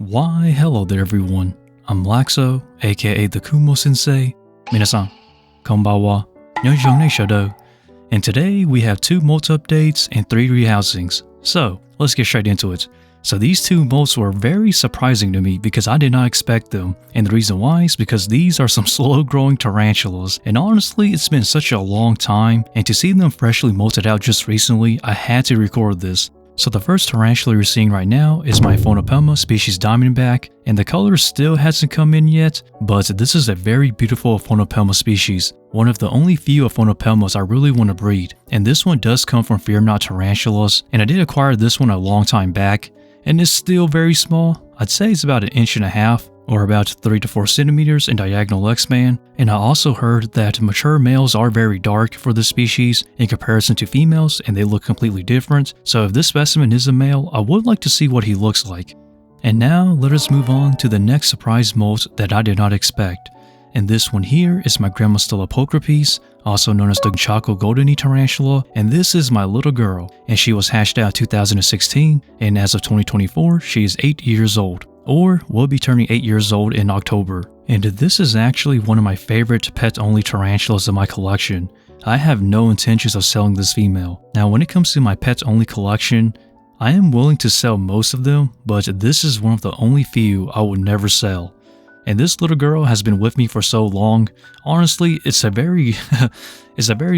Why, hello there everyone. I'm Laxow, aka the Kumo Sensei. Minasan, konbanwa, Nyonjong Shodo. And today we have 2 molt updates and 3 rehousings. So, let's get straight into it. So these 2 molts were very surprising to me because I did not expect them. And the reason why is because these are some slow growing tarantulas. And honestly, it's been such a long time, and to see them freshly molted out just recently, I had to record this. So the first tarantula you're seeing right now is my Aphonopelma species Diamondback, and the color still hasn't come in yet, but this is a very beautiful Aphonopelma species. One of the only few Aphonopelmas I really want to breed, and this one does come from Fear Not tarantulas, and I did acquire this one a long time back, and it's still very small. I'd say it's about 1.5 inches, or about 3 to 4 centimeters in diagonal leg span, and I also heard that mature males are very dark for this species in comparison to females, and they look completely different. So if this specimen is a male, I would like to see what he looks like. And now let us move on to the next surprise molt that I did not expect. And this one here is my Grammostola pulchripes, also known as the Chaco goldeny tarantula, and this is my little girl, and she was hatched out 2016, and as of 2024, she is 8 years old. Or will be turning 8 years old in October. And this is actually one of my favorite pet-only tarantulas in my collection. I have no intentions of selling this female. Now when it comes to my pet-only collection, I am willing to sell most of them, but this is one of the only few I would never sell. And this little girl has been with me for so long. Honestly, it's a very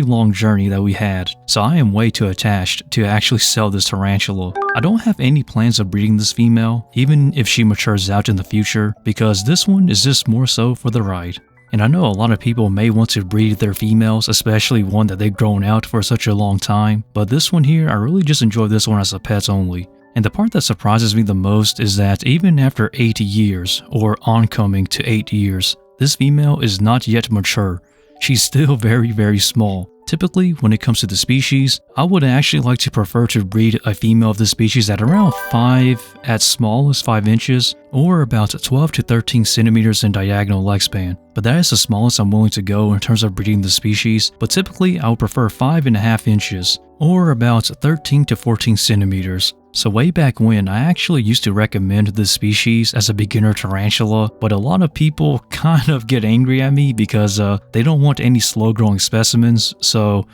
long journey that we had, so I am way too attached to actually sell this tarantula. I don't have any plans of breeding this female, even if she matures out in the future, because this one is just more so for the ride. And I know a lot of people may want to breed their females, especially one that they've grown out for such a long time, but this one here, I really just enjoy this one as a pet only. And the part that surprises me the most is that even after 8 years, or oncoming to 8 years, this female is not yet mature. She's still very small. Typically, when it comes to the species, I would actually like to prefer to breed a female of this species at around 5, at smallest 5 inches, or about 12 to 13 centimeters in diagonal leg span. But that is the smallest I'm willing to go in terms of breeding the species, but typically I would prefer 5.5 inches, or about 13 to 14 centimeters. So way back when, I actually used to recommend this species as a beginner tarantula, but a lot of people kind of get angry at me because they don't want any slow growing specimens, so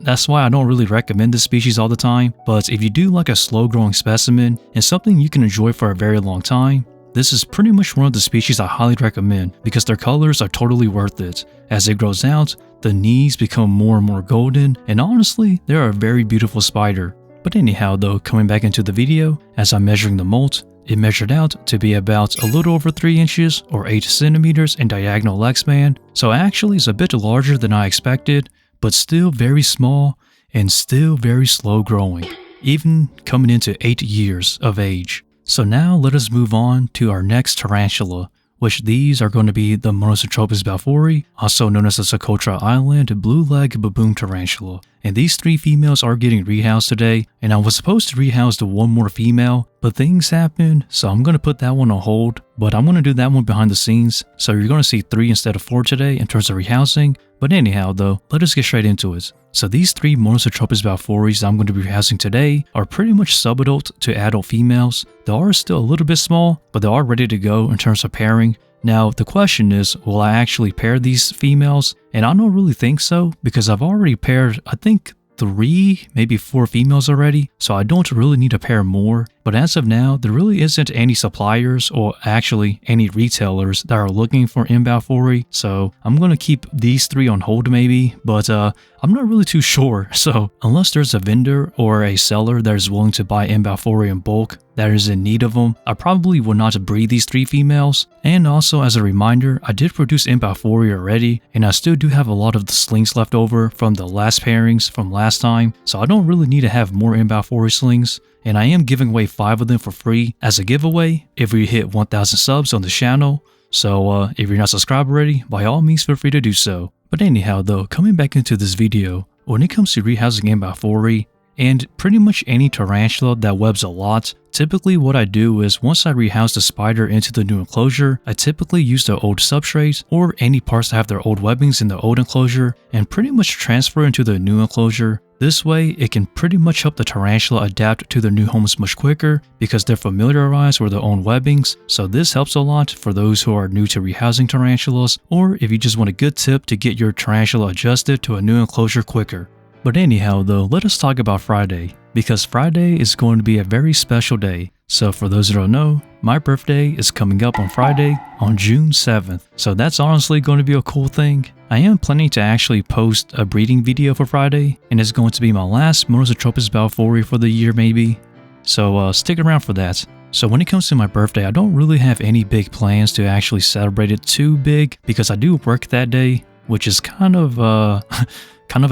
that's why I don't really recommend this species all the time. But if you do like a slow growing specimen and something you can enjoy for a very long time, this is pretty much one of the species I highly recommend because their colors are totally worth it. As it grows out, the knees become more and more golden, and honestly, they're a very beautiful spider. But anyhow though, coming back into the video, as I'm measuring the molt, it measured out to be about a little over 3 inches or 8 centimeters in diagonal leg span, so actually it's a bit larger than I expected, but still very small and still very slow growing, even coming into 8 years of age. So now let us move on to our next tarantula, which these are going to be the Monocentropus balfouri, also known as the Socotra Island blue-leg baboon tarantula. And these 3 females are getting rehoused today, and I was supposed to rehouse the one more female, but things happened, so I'm going to put that one on hold, but I'm going to do that one behind the scenes, so you're going to see 3 instead of 4 today in terms of rehousing. But anyhow though, let us get straight into it. So these 3 Monocentropus balfouris I'm going to be rehousing today are pretty much subadult to adult females. They are still a little bit small, but they are ready to go in terms of pairing. Now the question is, will I actually pair these females? And I don't really think so, because I've already paired, I think, 3, maybe 4 females already, so I don't really need to pair more. But as of now, there really isn't any suppliers or actually any retailers that are looking for M. balfouri, so I'm going to keep these 3 on hold maybe, but I'm not really too sure. So unless there's a vendor or a seller that is willing to buy M. balfouri in bulk that is in need of them, I probably will not breed these 3 females. And also as a reminder, I did produce M. balfouri already, and I still do have a lot of the slings left over from the last pairings from last time, so I don't really need to have more M. balfouri slings. And I am giving away 5 of them for free as a giveaway if we hit 1,000 subs on the channel. So if you're not subscribed already, by all means feel free to do so. But anyhow though, coming back into this video, when it comes to rehousing M. balfouri, and pretty much any tarantula that webs a lot. Typically what I do is once I rehouse the spider into the new enclosure, I typically use the old substrate or any parts that have their old webbings in the old enclosure and pretty much transfer into the new enclosure. This way, it can pretty much help the tarantula adapt to their new homes much quicker because they're familiarized with their own webbings, so this helps a lot for those who are new to rehousing tarantulas, or if you just want a good tip to get your tarantula adjusted to a new enclosure quicker. But anyhow though, let us talk about Friday, because Friday is going to be a very special day. So for those who don't know, my birthday is coming up on Friday on June 7th, so that's honestly going to be a cool thing. I am planning to actually post a breeding video for Friday, and it's going to be my last Monocentropus balfouri for the year maybe, so stick around for that. So when it comes to my birthday, I don't really have any big plans to actually celebrate it too big because I do work that day, which is kind of a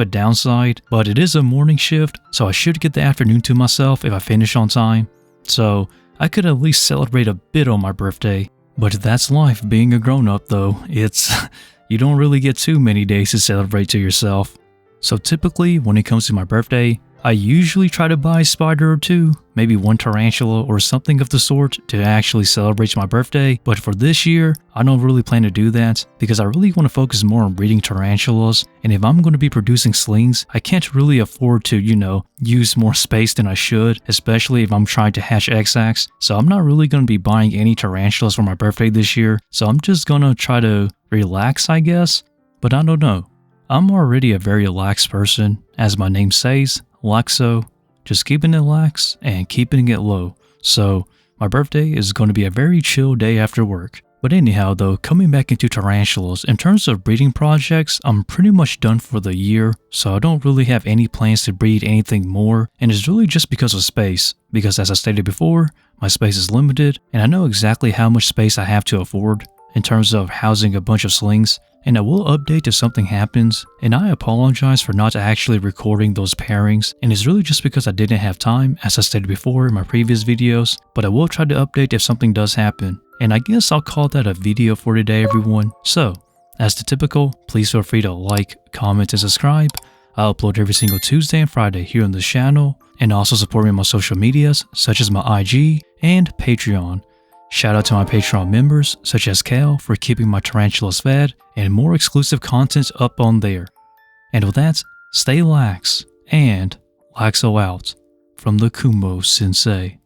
downside, but it is a morning shift, so I should get the afternoon to myself if I finish on time. So I could at least celebrate a bit on my birthday. But that's life being a grown-up though. It's you don't really get too many days to celebrate to yourself. So typically when it comes to my birthday, I usually try to buy a spider or two, maybe one tarantula or something of the sort to actually celebrate my birthday, but for this year, I don't really plan to do that because I really want to focus more on breeding tarantulas, and if I'm going to be producing slings, I can't really afford to, use more space than I should, especially if I'm trying to hatch egg sacs, so I'm not really going to be buying any tarantulas for my birthday this year, so I'm just going to try to relax, I guess, but I don't know. I'm already a very lax person, as my name says, Laxow, just keeping it lax and keeping it low. So my birthday is going to be a very chill day after work. But anyhow though, coming back into tarantulas, in terms of breeding projects, I'm pretty much done for the year, so I don't really have any plans to breed anything more, and it's really just because of space, because as I stated before, my space is limited, and I know exactly how much space I have to afford in terms of housing a bunch of slings. And I will update if something happens, and I apologize for not actually recording those pairings, and it's really just because I didn't have time, as I stated before in my previous videos, but I will try to update if something does happen. And I guess I'll call that a video for today, everyone. So, as the typical, please feel free to like, comment, and subscribe. I upload every single Tuesday and Friday here on this channel, and also support me on my social medias, such as my IG and Patreon. Shout out to my Patreon members, such as Cal, for keeping my tarantulas fed, and more exclusive content up on there. And with that, stay lax, and Laxow out from the Kumo Sensei.